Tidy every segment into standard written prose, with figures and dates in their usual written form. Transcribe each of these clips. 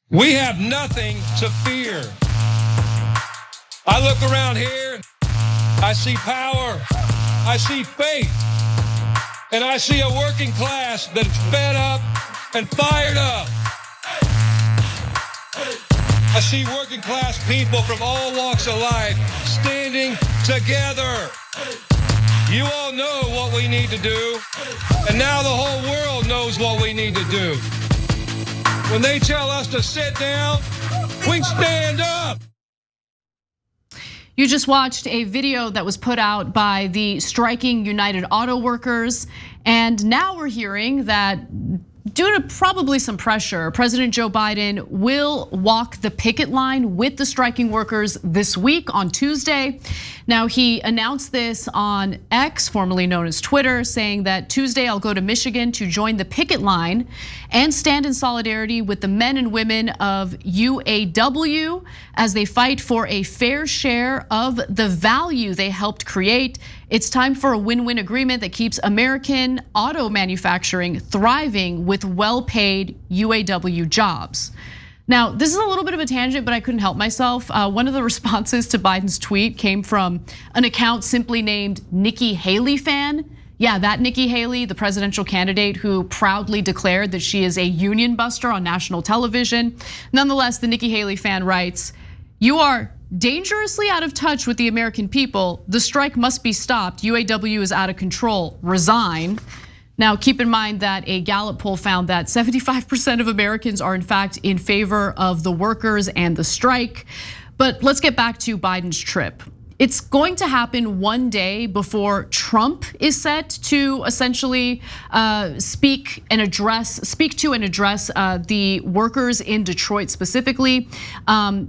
We have nothing to fear. I look around here, I see power, I see faith, and I see a working class that's fed up and fired up. I see working class people from all walks of life standing together. You all know what we need to do, and now the whole world knows what we need to do. When they tell us to sit down, we stand up. You just watched a video that was put out by the striking United Auto Workers, and now we're hearing that due to probably some pressure, President Joe Biden will walk the picket line with the striking workers this week on Tuesday. Now, he announced this on X, formerly known as Twitter, saying that Tuesday I'll go to Michigan to join the picket line and stand in solidarity with the men and women of UAW as they fight for a fair share of the value they helped create. It's time for a win-win agreement that keeps American auto manufacturing thriving with well-paid UAW jobs. Now, this is a little bit of a tangent, but I couldn't help myself. One of the responses to Biden's tweet came from an account simply named Nikki Haley fan. Yeah, that Nikki Haley, the presidential candidate who proudly declared that she is a union buster on national television. Nonetheless, the Nikki Haley fan writes, "You are dangerously out of touch with the American people. The strike must be stopped. UAW is out of control. Resign." Now, keep in mind that a Gallup poll found that 75% of Americans are in fact in favor of the workers and the strike. But let's get back to Biden's trip. It's going to happen one day before Trump is set to essentially speak to and address the workers in Detroit specifically.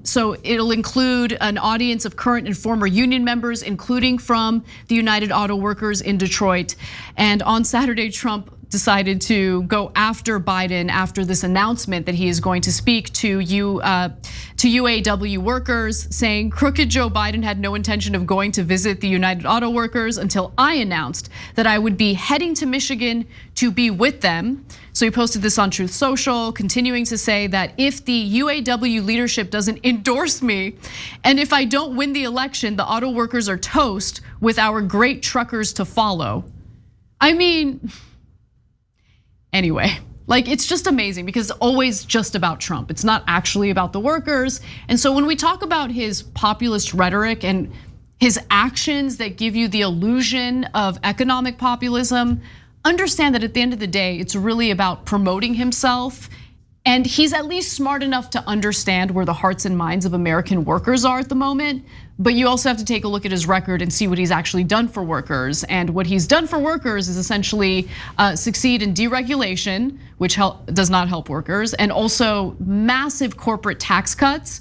So it'll include an audience of current and former union members, including from the United Auto Workers in Detroit. And on Saturday, Trump decided to go after Biden after this announcement that he is going to speak to UAW workers, saying crooked Joe Biden had no intention of going to visit the United Auto Workers until I announced that I would be heading to Michigan to be with them. So he posted this on Truth Social, continuing to say that if the UAW leadership doesn't endorse me, and if I don't win the election, the auto workers are toast with our great truckers to follow. I mean, anyway, like it's just amazing because it's always just about Trump. It's not actually about the workers. And so when we talk about his populist rhetoric and his actions that give you the illusion of economic populism, understand that at the end of the day, it's really about promoting himself. And he's at least smart enough to understand where the hearts and minds of American workers are at the moment. But you also have to take a look at his record and see what he's actually done for workers. And what he's done for workers is essentially succeed in deregulation, which does not help workers, and also massive corporate tax cuts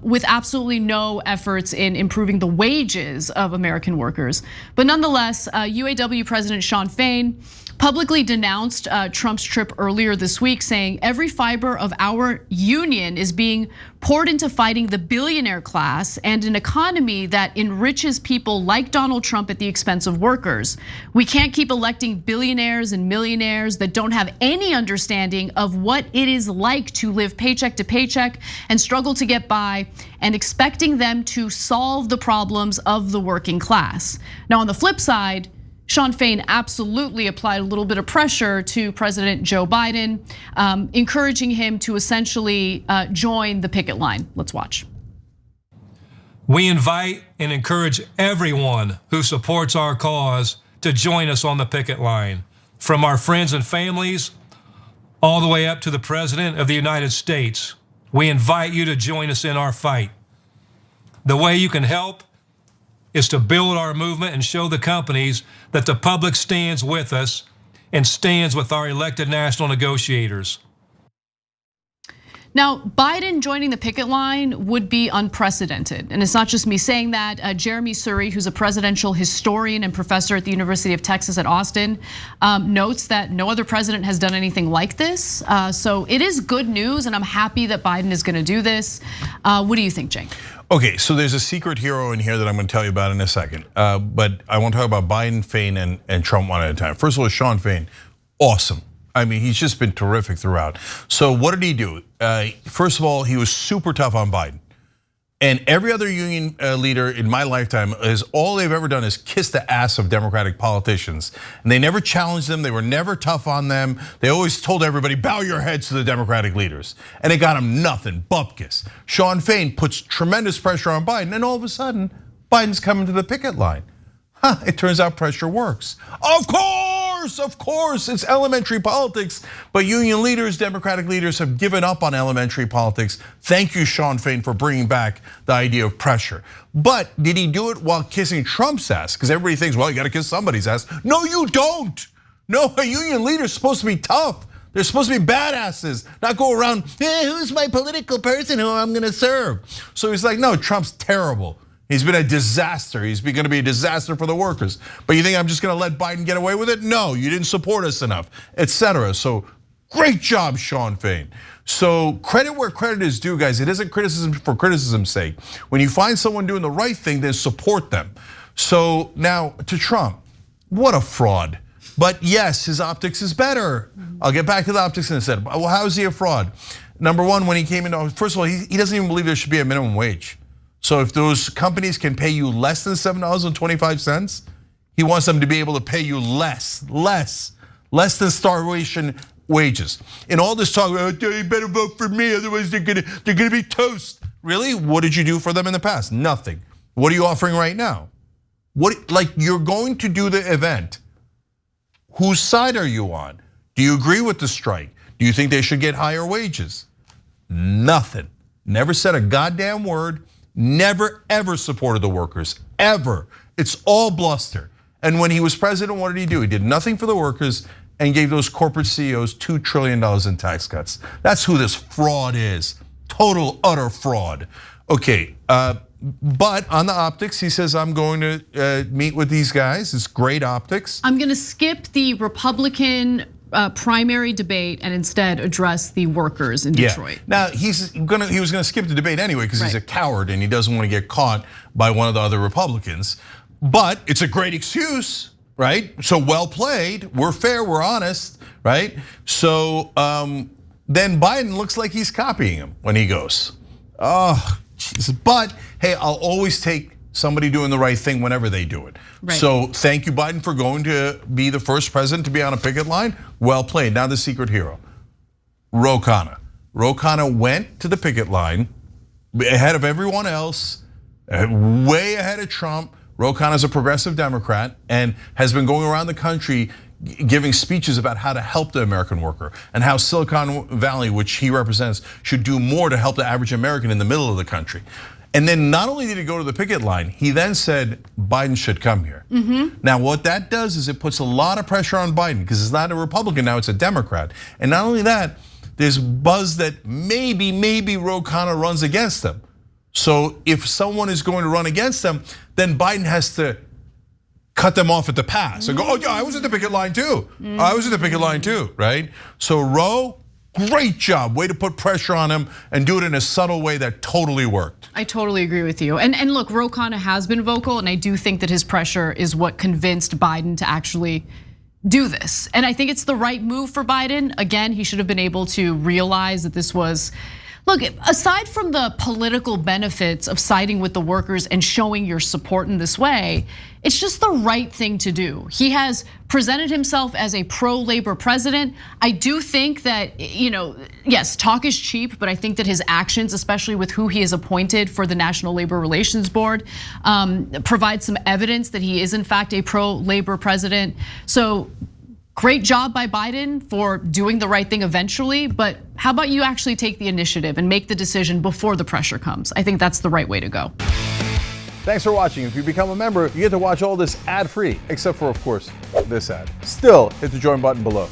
with absolutely no efforts in improving the wages of American workers. But nonetheless, UAW President Shawn Fain publicly denounced Trump's trip earlier this week, saying every fiber of our union is being poured into fighting the billionaire class and an economy that enriches people like Donald Trump at the expense of workers. We can't keep electing billionaires and millionaires that don't have any understanding of what it is like to live paycheck to paycheck and struggle to get by, and expecting them to solve the problems of the working class. Now, on the flip side, Shawn Fain absolutely applied a little bit of pressure to President Joe Biden, encouraging him to essentially join the picket line. Let's watch. We invite and encourage everyone who supports our cause to join us on the picket line, from our friends and families all the way up to the President of the United States. We invite you to join us in our fight. The way you can help is to build our movement and show the companies that the public stands with us and stands with our elected national negotiators. Now, Biden joining the picket line would be unprecedented. And it's not just me saying that. Jeremy Suri, who's a presidential historian and professor at the University of Texas at Austin, notes that no other president has done anything like this. So it is good news, and I'm happy that Biden is gonna do this. What do you think, Jake? Okay, so there's a secret hero in here that I'm gonna tell you about in a second. But I want to talk about Biden, Fain, and Trump one at a time. First of all, Shawn Fain, awesome. I mean, he's just been terrific throughout. So what did he do? First of all, he was super tough on Biden. And every other union leader in my lifetime is all they've ever done is kiss the ass of Democratic politicians. And they never challenged them. They were never tough on them. They always told everybody, bow your heads to the Democratic leaders. And it got them nothing, bupkis. Sean Fain puts tremendous pressure on Biden. And all of a sudden, Biden's coming to the picket line. It turns out pressure works. Of course, it's elementary politics, but union leaders, Democratic leaders have given up on elementary politics. Thank you, Sean Fain, for bringing back the idea of pressure. But did he do it while kissing Trump's ass? Because everybody thinks, well, you gotta kiss somebody's ass. No, you don't. No, a union leader is supposed to be tough. They're supposed to be badasses, not go around, hey, who's my political person who I'm gonna serve? So he's like, no, Trump's terrible. He's been a disaster. He's going to be a disaster for the workers. But you think I'm just going to let Biden get away with it? No, you didn't support us enough, etc. So great job, Sean Fain. So credit where credit is due, guys. It isn't criticism for criticism's sake. When you find someone doing the right thing, then support them. So now to Trump, what a fraud. But yes, his optics is better. I'll get back to the optics in a second. Well, how is he a fraud? Number one, when he came in, first of all, he doesn't even believe there should be a minimum wage. So if those companies can pay you less than $7.25, he wants them to be able to pay you less than starvation wages. In all this talk, oh, you better vote for me, otherwise they're gonna be toast. Really? What did you do for them in the past? Nothing. What are you offering right now? Like you're going to do the event. Whose side are you on? Do you agree with the strike? Do you think they should get higher wages? Nothing. Never said a goddamn word. Never ever supported the workers, ever. It's all bluster. And when he was president, what did he do? He did nothing for the workers and gave those corporate CEOs $2 trillion in tax cuts. That's who this fraud is. Total, utter fraud. Okay, but on the optics, he says, I'm going to meet with these guys. It's great optics. I'm going to skip the Republican primary debate and instead address the workers in Detroit. Now he was gonna skip the debate anyway because he's a coward and he doesn't want to get caught by one of the other Republicans. But it's a great excuse, right? So well played. We're fair. We're honest, right? So then Biden looks like he's copying him when he goes. Oh, Jesus. But hey, I'll always take somebody doing the right thing whenever they do it. Right. So thank you, Biden, for going to be the first president to be on a picket line. Well played. Now the secret hero, Ro Khanna. Ro Khanna went to the picket line ahead of everyone else, way ahead of Trump. Ro Khanna is a progressive Democrat and has been going around the country giving speeches about how to help the American worker and how Silicon Valley, which he represents, should do more to help the average American in the middle of the country. And then not only did he go to the picket line, he then said Biden should come here. Now what that does is it puts a lot of pressure on Biden because it's not a Republican now, it's a Democrat. And not only that, there's buzz that maybe Ro Khanna runs against them. So if someone is going to run against them, then Biden has to cut them off at the pass and go, oh yeah, I was at the picket line too. I was at the picket line too, right? So Ro, great job, way to put pressure on him and do it in a subtle way that totally worked. I totally agree with you. And look, Ro Khanna has been vocal and I do think that his pressure is what convinced Biden to actually do this. And I think it's the right move for Biden. Again, he should have been able to realize that this was, look, aside from the political benefits of siding with the workers and showing your support in this way, it's just the right thing to do. He has presented himself as a pro-labor president. I do think that, yes, talk is cheap, but I think that his actions, especially with who he has appointed for the National Labor Relations Board, provide some evidence that he is in fact a pro-labor president. So great job by Biden for doing the right thing eventually, but how about you actually take the initiative and make the decision before the pressure comes? I think that's the right way to go. Thanks for watching. If you become a member, you get to watch all this ad-free, except for, of course, this ad. Still, hit the join button below.